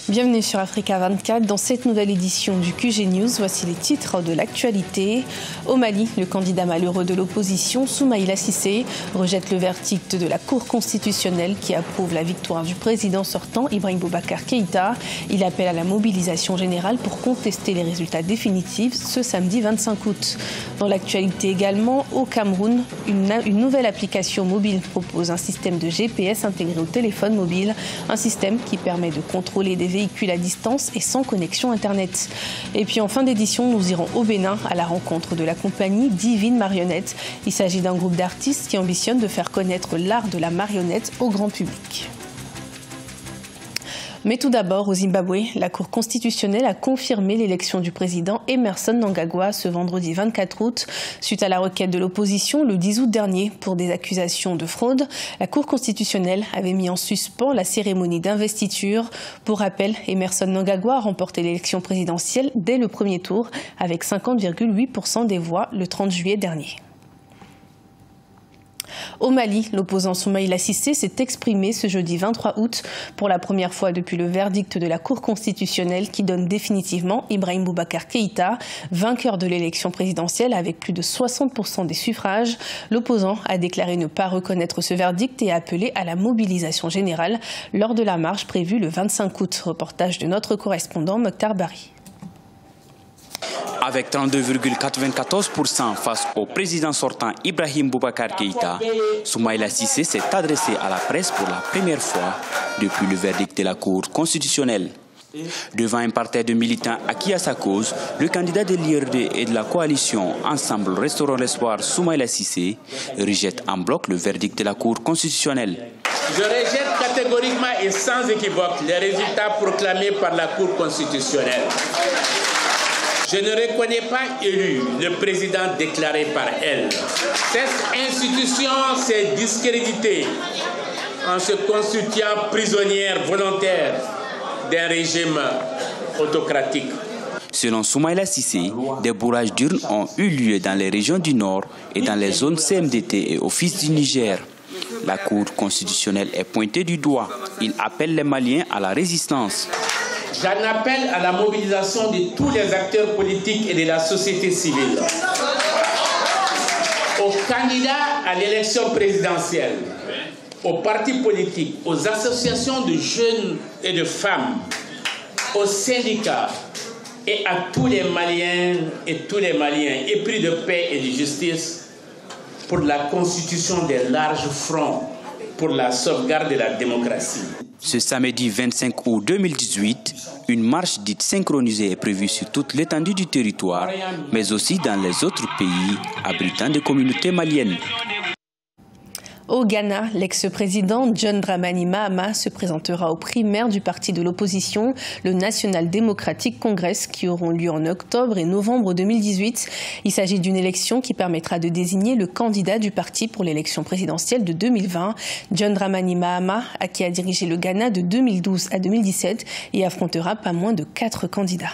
Bienvenue sur Africa 24. Dans cette nouvelle édition du QG News, voici les titres de l'actualité. Au Mali, le candidat malheureux de l'opposition, Soumaïla Cissé, rejette le verdict de la Cour constitutionnelle qui approuve la victoire du président sortant, Ibrahim Boubacar Keïta. Il appelle à la mobilisation générale pour contester les résultats définitifs ce samedi 25 août. Dans l'actualité également, au Cameroun, une nouvelle application mobile propose un système de GPS intégré au téléphone mobile, un système qui permet de contrôler des véhicules à distance et sans connexion Internet. Et puis en fin d'édition, nous irons au Bénin à la rencontre de la compagnie Divine Marionnette. Il s'agit d'un groupe d'artistes qui ambitionne de faire connaître l'art de la marionnette au grand public. Mais tout d'abord, au Zimbabwe, la Cour constitutionnelle a confirmé l'élection du président Emmerson Mnangagwa ce vendredi 24 août. Suite à la requête de l'opposition le 10 août dernier pour des accusations de fraude, la Cour constitutionnelle avait mis en suspens la cérémonie d'investiture. Pour rappel, Emmerson Mnangagwa a remporté l'élection présidentielle dès le premier tour avec 50,8% des voix le 30 juillet dernier. Au Mali, l'opposant Soumaïla Cissé s'est exprimé ce jeudi 23 août pour la première fois depuis le verdict de la Cour constitutionnelle qui donne définitivement Ibrahim Boubacar Keïta vainqueur de l'élection présidentielle avec plus de 60% des suffrages. L'opposant a déclaré ne pas reconnaître ce verdict et a appelé à la mobilisation générale lors de la marche prévue le 25 août. Reportage de notre correspondant Mokhtar Bari. Avec 32,94% face au président sortant Ibrahim Boubacar Keïta, Soumaïla Cissé s'est adressé à la presse pour la première fois depuis le verdict de la Cour constitutionnelle. Devant un parterre de militants acquis à sa cause, le candidat de l'IRD et de la coalition Ensemble Restaurons l'Espoir, Soumaïla Cissé, rejette en bloc le verdict de la Cour constitutionnelle. Je rejette catégoriquement et sans équivoque les résultats proclamés par la Cour constitutionnelle. Je ne reconnais pas élu le président déclaré par elle. Cette institution s'est discréditée en se constituant prisonnière volontaire d'un régime autocratique. Selon Soumaïla Cissé, des bourrages d'urnes ont eu lieu dans les régions du Nord et dans les zones CMDT et Office du Niger. La Cour constitutionnelle est pointée du doigt. Il appelle les Maliens à la résistance. J'en appelle à la mobilisation de tous les acteurs politiques et de la société civile, aux candidats à l'élection présidentielle, aux partis politiques, aux associations de jeunes et de femmes, aux syndicats et à tous les Maliens épris de paix et de justice pour la constitution des larges fronts pour la sauvegarde de la démocratie. Ce samedi 25 août 2018, une marche dite synchronisée est prévue sur toute l'étendue du territoire, mais aussi dans les autres pays abritant des communautés maliennes. Au Ghana, l'ex-président John Dramani Mahama se présentera aux primaires du parti de l'opposition, le National Democratic Congress, qui auront lieu en octobre et novembre 2018. Il s'agit d'une élection qui permettra de désigner le candidat du parti pour l'élection présidentielle de 2020. John Dramani Mahama, qui a dirigé le Ghana de 2012 à 2017, y affrontera pas moins de 4 candidats.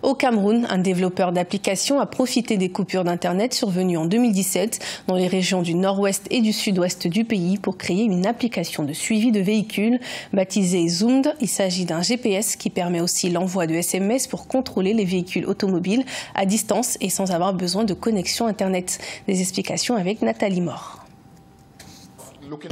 Au Cameroun, un développeur d'applications a profité des coupures d'Internet survenues en 2017 dans les régions du nord-ouest et du sud-ouest du pays pour créer une application de suivi de véhicules baptisée Zoomed. Il s'agit d'un GPS qui permet aussi l'envoi de SMS pour contrôler les véhicules automobiles à distance et sans avoir besoin de connexion Internet. Des explications avec Nathalie Mort.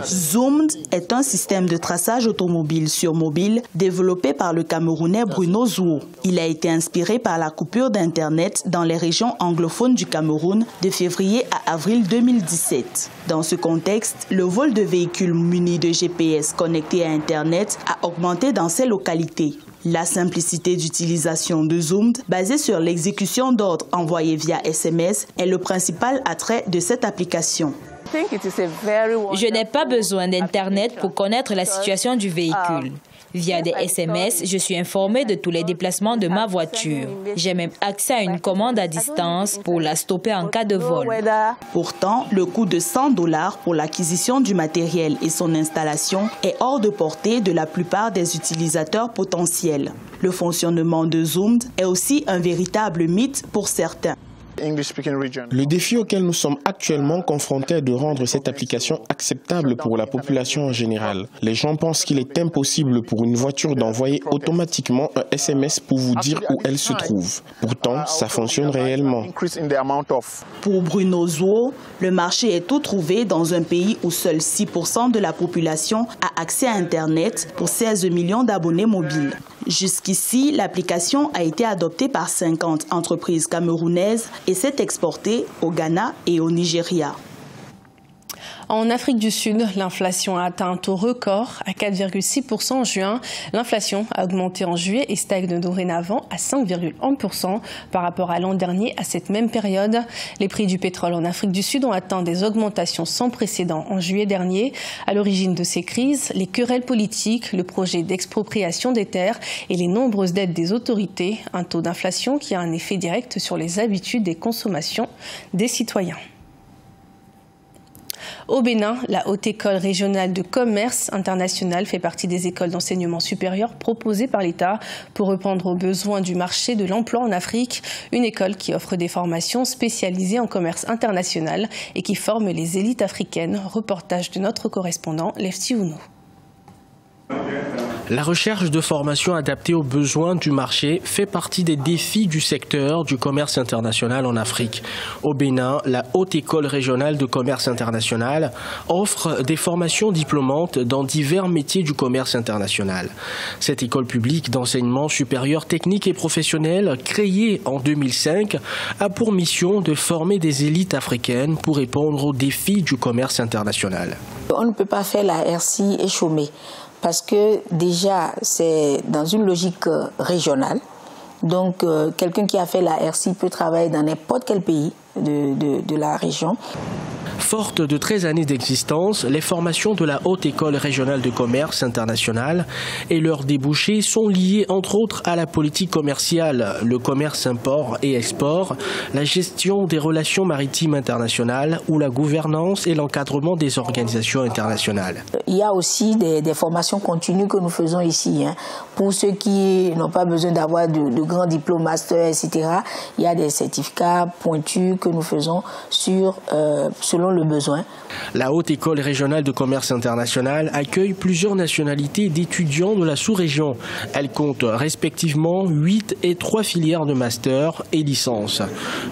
Zoomed est un système de traçage automobile sur mobile développé par le Camerounais Bruno Zouo. Il a été inspiré par la coupure d'Internet dans les régions anglophones du Cameroun de février à avril 2017. Dans ce contexte, le vol de véhicules munis de GPS connectés à Internet a augmenté dans ces localités. La simplicité d'utilisation de Zoomed, basée sur l'exécution d'ordres envoyés via SMS, est le principal attrait de cette application. Je n'ai pas besoin d'Internet pour connaître la situation du véhicule. Via des SMS, je suis informé de tous les déplacements de ma voiture. J'ai même accès à une commande à distance pour la stopper en cas de vol. Pourtant, le coût de $100 pour l'acquisition du matériel et son installation est hors de portée de la plupart des utilisateurs potentiels. Le fonctionnement de Zoomed est aussi un véritable mythe pour certains. Le défi auquel nous sommes actuellement confrontés est de rendre cette application acceptable pour la population en général. Les gens pensent qu'il est impossible pour une voiture d'envoyer automatiquement un SMS pour vous dire où elle se trouve. Pourtant, ça fonctionne réellement. Pour Bruno Zouo, le marché est tout trouvé dans un pays où seuls 6% de la population a accès à Internet pour 16 millions d'abonnés mobiles. Jusqu'ici, l'application a été adoptée par 50 entreprises camerounaises et s'est exportée au Ghana et au Nigeria. En Afrique du Sud, l'inflation a atteint un taux record à 4,6% en juin. L'inflation a augmenté en juillet et stagne dorénavant à 5,1% par rapport à l'an dernier à cette même période. Les prix du pétrole en Afrique du Sud ont atteint des augmentations sans précédent en juillet dernier. À l'origine de ces crises, les querelles politiques, le projet d'expropriation des terres et les nombreuses dettes des autorités. Un taux d'inflation qui a un effet direct sur les habitudes des consommations des citoyens. Au Bénin, la Haute École régionale de commerce international fait partie des écoles d'enseignement supérieur proposées par l'État pour répondre aux besoins du marché de l'emploi en Afrique. Une école qui offre des formations spécialisées en commerce international et qui forme les élites africaines. Reportage de notre correspondant, Lefty Ounou. La recherche de formation adaptée aux besoins du marché fait partie des défis du secteur du commerce international en Afrique. Au Bénin, la Haute École régionale de commerce international offre des formations diplômantes dans divers métiers du commerce international. Cette école publique d'enseignement supérieur technique et professionnel, créée en 2005, a pour mission de former des élites africaines pour répondre aux défis du commerce international. On ne peut pas faire la RC et chômer. Parce que déjà, c'est dans une logique régionale. Donc, quelqu'un qui a fait la RC peut travailler dans n'importe quel pays de la région. Forte de 13 années d'existence, les formations de la Haute École régionale de commerce international et leurs débouchés sont liés entre autres à la politique commerciale, le commerce import et export, la gestion des relations maritimes internationales ou la gouvernance et l'encadrement des organisations internationales. Il y a aussi des formations continues que nous faisons ici. Pour ceux qui n'ont pas besoin d'avoir de grands diplômes, master, etc., il y a des certificats pointus que nous faisons selon le besoin. La Haute École régionale de commerce international accueille plusieurs nationalités d'étudiants de la sous-région. Elle compte respectivement 8 et 3 filières de master et licence.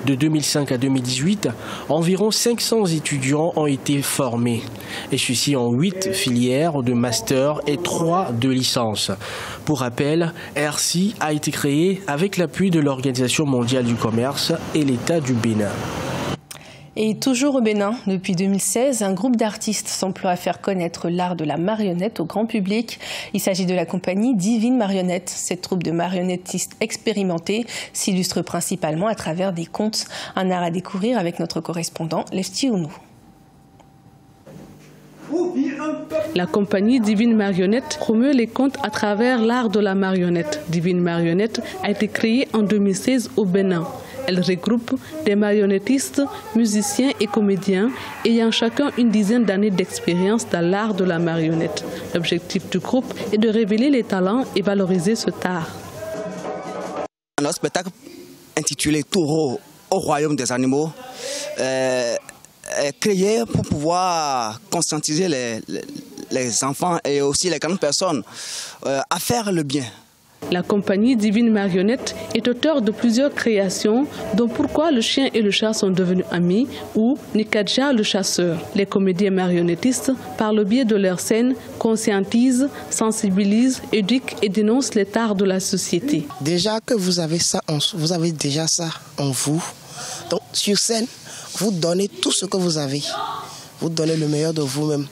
De 2005 à 2018, environ 500 étudiants ont été formés. Et ceux-ci en 8 filières de master et 3 de licence. Pour rappel, RC a été créé avec l'appui de l'Organisation mondiale du commerce et l'État du Bénin. Et toujours au Bénin, depuis 2016, un groupe d'artistes s'emploie à faire connaître l'art de la marionnette au grand public. Il s'agit de la compagnie Divine Marionnette. Cette troupe de marionnettistes expérimentés s'illustre principalement à travers des contes. Un art à découvrir avec notre correspondant Lefty Ounou. La compagnie Divine Marionnette promeut les contes à travers l'art de la marionnette. Divine Marionnette a été créée en 2016 au Bénin. Elle regroupe des marionnettistes, musiciens et comédiens ayant chacun une dizaine d'années d'expérience dans l'art de la marionnette. L'objectif du groupe est de révéler les talents et valoriser ce art. Notre spectacle intitulé Taureau au royaume des animaux est créé pour pouvoir conscientiser les enfants et aussi les grandes personnes à faire le bien. La compagnie Divine Marionnette est auteur de plusieurs créations, dont Pourquoi le chien et le chat sont devenus amis ou Nikadja le chasseur. Les comédiens marionnettistes, par le biais de leurs scènes, conscientisent, sensibilisent, éduquent et dénoncent les tares de la société. Déjà que vous avez ça, vous avez déjà ça en vous. Donc sur scène, vous donnez tout ce que vous avez. Vous donnez le meilleur de vous-même,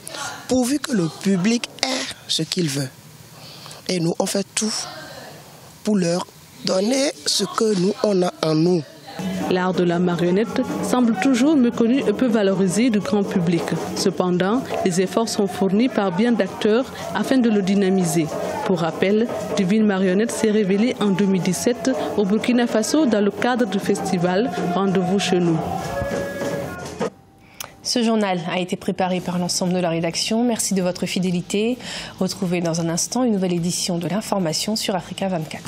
pourvu que le public ait ce qu'il veut. Et nous, on fait tout pour leur donner ce que nous, on a en nous. L'art de la marionnette semble toujours méconnu et peu valorisé du grand public. Cependant, les efforts sont fournis par bien d'acteurs afin de le dynamiser. Pour rappel, Divine Marionnette s'est révélée en 2017 au Burkina Faso dans le cadre du festival Rendez-vous chez nous. Ce journal a été préparé par l'ensemble de la rédaction. Merci de votre fidélité. Retrouvez dans un instant une nouvelle édition de l'information sur Africa 24.